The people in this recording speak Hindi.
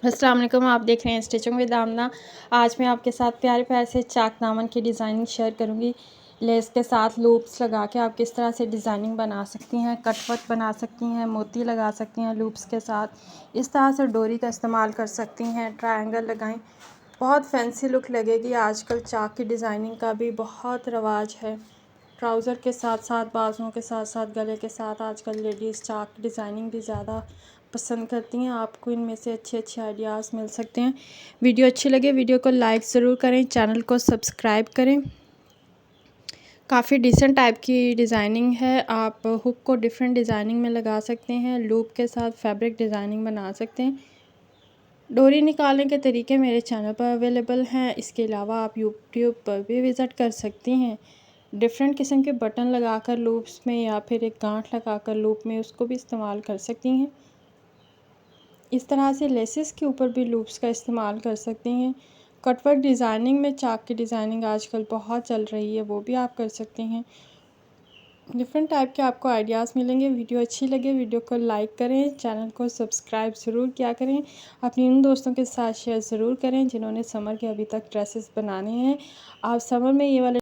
अस्सलाम वालेकुम, आप देख रहे हैं स्टिचिंग विद आमना। आज मैं आपके साथ प्यारे प्यारे से चाक दामन की डिज़ाइनिंग शेयर करूंगी। लेस के साथ लूप्स लगा के आप किस तरह से डिज़ाइनिंग बना सकती हैं, कटवर्क बना सकती हैं, मोती लगा सकती हैं लूप्स के साथ। इस तरह से डोरी का इस्तेमाल कर सकती हैं, ट्रायंगल लगाएं, बहुत फैंसी लुक लगेगी। आजकल चाक की डिज़ाइनिंग का भी बहुत रवाज है। ट्राउज़र के साथ साथ, बाजुओं के साथ साथ, गले के साथ आजकल लेडीज़ चाक की डिज़ाइनिंग भी ज़्यादा पसंद करती हैं। आपको इनमें से अच्छे अच्छे आइडियाज़ मिल सकते हैं। वीडियो अच्छी लगे वीडियो को लाइक ज़रूर करें, चैनल को सब्सक्राइब करें। काफ़ी डिसेंट टाइप की डिज़ाइनिंग है। आप हुक को डिफरेंट डिज़ाइनिंग में लगा सकते हैं, लूप के साथ फैब्रिक डिज़ाइनिंग बना सकते हैं। डोरी निकालने के तरीके मेरे चैनल पर अवेलेबल हैं। इसके अलावा आप यूट्यूब पर भी विज़िट कर सकती हैं। डिफरेंट किस्म के बटन लगाकर लूप्स में या फिर एक गांठ लगाकर लूप में उसको भी इस्तेमाल कर सकती हैं। इस तरह से लेसेस के ऊपर भी लूप्स का इस्तेमाल कर सकती हैं। कटवर्क डिज़ाइनिंग में चाक की डिज़ाइनिंग आजकल बहुत चल रही है, वो भी आप कर सकती हैं। डिफरेंट टाइप के आपको आइडियाज़ मिलेंगे। वीडियो अच्छी लगे वीडियो को लाइक करें, चैनल को सब्सक्राइब ज़रूर किया करें। अपनी उन दोस्तों के साथ शेयर ज़रूर करें जिन्होंने समर के अभी तक ड्रेसेस बनाने हैं। आप समर में ये वाले